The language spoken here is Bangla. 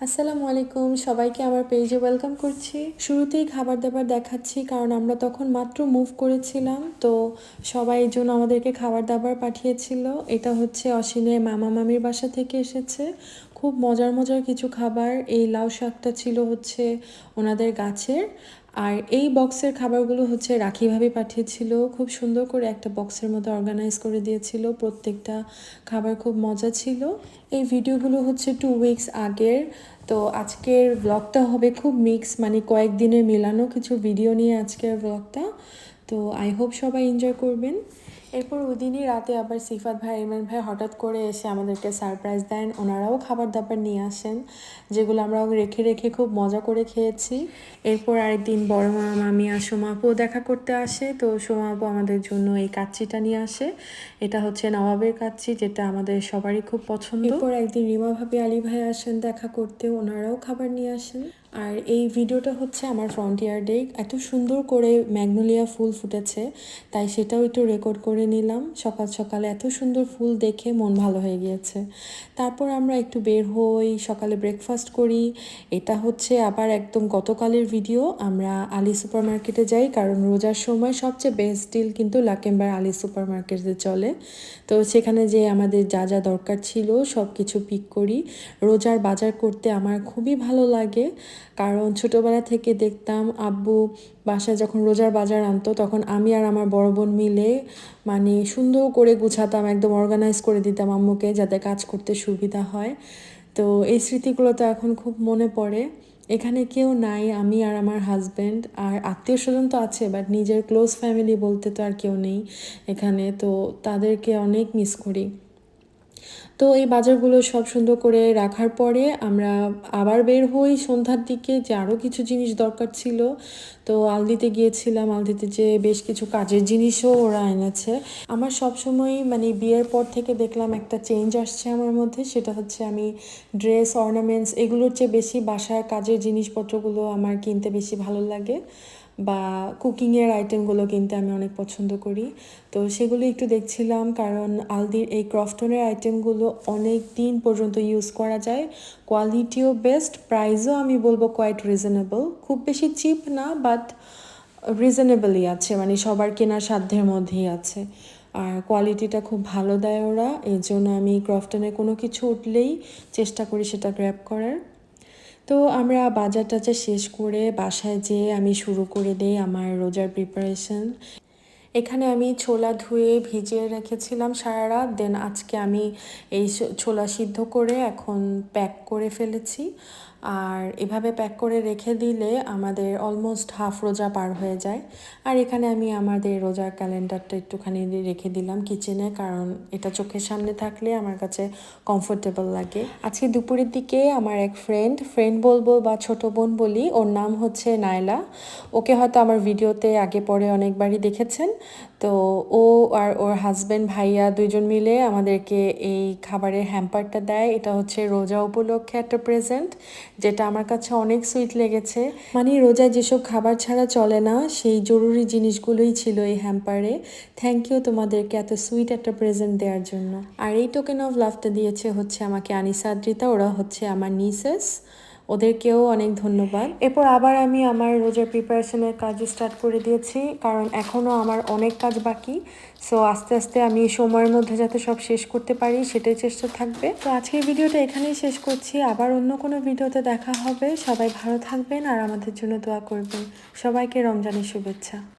আসসালামু আলাইকুম, সবাইকে আমার পেজে ওয়েলকাম করছি। শুরুতেই খাবার দাবার দেখাচ্ছি কারণ আমরা তখন মাত্র মুভ করেছিলাম, তো সবাই এই জন্য আমাদেরকে খাবার দাবার পাঠিয়েছিল। এটা হচ্ছে অসীনের মামা মামির বাসা থেকে এসেছে। খুব মজার মজার কিছু খাবার। এই লাউ শাকটা ছিল হচ্ছে ওনাদের গাছের। আর এই বক্সের খাবারগুলো হচ্ছে রাখি ভাবি পাঠিয়েছিল। খুব সুন্দর করে একটা বক্সের মধ্যে অর্গানাইজ করে দিয়েছিল। প্রত্যেকটা খাবার খুব মজা ছিল। এই ভিডিওগুলো হচ্ছে 2 উইকস আগের। তো আজকের ব্লগটা হবে খুব মিক্স, মানে কয়েকদিনের মেলানো কিছু ভিডিও নিয়ে আজকের ব্লগটা। তো আই হোপ সবাই এনজয় করবেন। এরপর ওই দিনই রাতে আবার সিফাত ভাই, ইমরান ভাই হঠাৎ করে এসে আমাদেরকে সারপ্রাইজ দেন। ওনারাও খাবার দাবার নিয়ে আসেন, যেগুলো আমরা রেখে রেখে খুব মজা করে খেয়েছি। এরপর আরেকদিন বড় মামা মামি আর সোমা আপুও দেখা করতে আসে। তো সোমা আপু আমাদের জন্য এই কাচ্চিটা নিয়ে আসে। এটা হচ্ছে নবাবের কাচ্চি, যেটা আমাদের সবারই খুব পছন্দ। এরপর একদিন রিমা ভাবি, আলী ভাই আসেন দেখা করতে, ওনারাও খাবার নিয়ে আসেন। আর এই ভিডিওটা হচ্ছে আমার ফ্রন্ট ইয়ার্ডে এত সুন্দর করে ম্যাগনোলিয়া ফুল ফুটেছে, তাই সেটাও একটু রেকর্ড করে নিলাম। সকাল সকালে এত সুন্দর ফুল দেখে মন ভালো হয়ে গিয়েছে। তারপর আমরা একটু বের হই, সকালে ব্রেকফাস্ট করি। এটা হচ্ছে আবার একদম গতকালের ভিডিও। আমরা আলী সুপার মার্কেটে যাই কারণ রোজার সময় সবচেয়ে বেস্ট ডিল কিন্তু লাকেম্বার আলী সুপার মার্কেটে চলে। তো সেখানে যে আমাদের যা যা দরকার ছিল সব কিছু পিক করি। রোজার বাজার করতে আমার খুবই ভালো লাগে, কারণ ছোটোবেলা থেকে দেখতাম আব্বু বাসায় যখন রোজার বাজার আনতো তখন আমি আর আমার বড় বোন মিলে মানে সুন্দর করে গুছাতাম, একদম অর্গানাইজ করে দিতাম আম্মুকে যাতে কাজ করতে সুবিধা হয়। তো এই স্মৃতিগুলো তো এখন খুব মনে পড়ে। এখানে কেউ নাই, আমি আর আমার হাজব্যান্ড, আর আত্মীয় স্বজন তো আছে বাট নিজের ক্লোজ ফ্যামিলি বলতে তো আর কেউ নেই এখানে। তো তাদেরকে অনেক মিস করি। তো এই বাজারগুলো সব সুন্দর করে রাখার পরে আমরা আবার বের হই সন্ধ্যার দিকে, যে আরও কিছু জিনিস দরকার ছিল। তো আলদিতে গিয়েছিলাম, আলদিতে যে বেশ কিছু কাজের জিনিসও ওরা এনেছে। আমার সবসময় মানে বিয়ের পর থেকে দেখলাম একটা চেঞ্জ আসছে আমার মধ্যে, সেটা হচ্ছে আমি ড্রেস, অর্নামেন্টস এগুলোর চেয়ে বেশি বাসার কাজের জিনিসপত্রগুলো আমার কিনতে বেশি ভালো লাগে, বা কুকিংয়ের আইটেমগুলো কিনতে আমি অনেক পছন্দ করি। তো সেগুলো একটু দেখছিলাম, কারণ আলদির এই ক্রফটনের আইটেমগুলো অনেক দিন পর্যন্ত ইউজ করা যায়। কোয়ালিটিও বেস্ট, প্রাইসও আমি বলবো কোয়াইট রিজনেবল, খুব বেশি চিপ না বাট রিজনেবলই আছে, মানে সবার কেনার সাধ্যের মধ্যেই আছে। আর কোয়ালিটিটা খুব ভালো দেয় ওরা, এই জন্য আমি ক্রফটনে কোনো কিছু উঠলেই চেষ্টা করি সেটা গ্র্যাব করার। তো আমরা বাজার টাজার শেষ করে বাসায় যেয়ে আমি শুরু করে দিই আমার রোজার প্রিপারেশন। এখানে আমি ছোলা ধুয়ে ভিজিয়ে রেখেছিলাম সারা রাত, দেন আজকে আমি এই ছোলা সিদ্ধ করে এখন প্যাক করে ফেলেছি। আর এভাবে প্যাক করে রেখে দিলে আমাদের অলমোস্ট হাফ রোজা পার হয়ে যায়। আর এখানে আমি আমাদের রোজার ক্যালেন্ডারটা একটুখানি রেখে দিলাম কিচেনে, কারণ এটা চোখের সামনে থাকলে আমার কাছে কমফোর্টেবল লাগে। আজকে দুপুরের দিকে আমার এক ফ্রেন্ড বলবো বা ছোট বোন বলি, ওর নাম হচ্ছে নাইলা। ওকে হয়তো আমার ভিডিওতে আগে পরে অনেকবারই দেখেছেন। তো ও আর ওর হাজব্যান্ড ভাইয়া দুইজন মিলে আমাদেরকে এই খাবারের হ্যাম্পারটা দেয়। এটা হচ্ছে রোজা উপলক্ষে একটা প্রেজেন্ট, যেটা আমার কাছে অনেক সুইট লেগেছে। মানে রোজায় যেসব খাবার ছাড়া চলে না সেই জরুরি জিনিসগুলোই ছিল এই হ্যাম্পারে। থ্যাংক ইউ তোমাদেরকে এত সুইট একটা প্রেজেন্ট দেওয়ার জন্য। আর এই টোকেন অফ লাভটা দিয়েছে হচ্ছে আমাকে আনিসা আদ্রিতা, ওরা হচ্ছে আমার নিসেস, ওদেরকেও অনেক ধন্যবাদ। এরপর আবার আমি আমার রোজার প্রিপারেশনের কাজ স্টার্ট করে দিয়েছি, কারণ এখনও আমার অনেক কাজ বাকি। সো আস্তে আস্তে আমি সময়ের মধ্যে যাতে সব শেষ করতে পারি সেটাই চেষ্টা থাকবে। তো আজকের ভিডিওটা এখানেই শেষ করছি, আবার অন্য কোনো ভিডিওতে দেখা হবে। সবাই ভালো থাকবেন আর আমাদের জন্য দোয়া করবেন। সবাইকে রমজানের শুভেচ্ছা।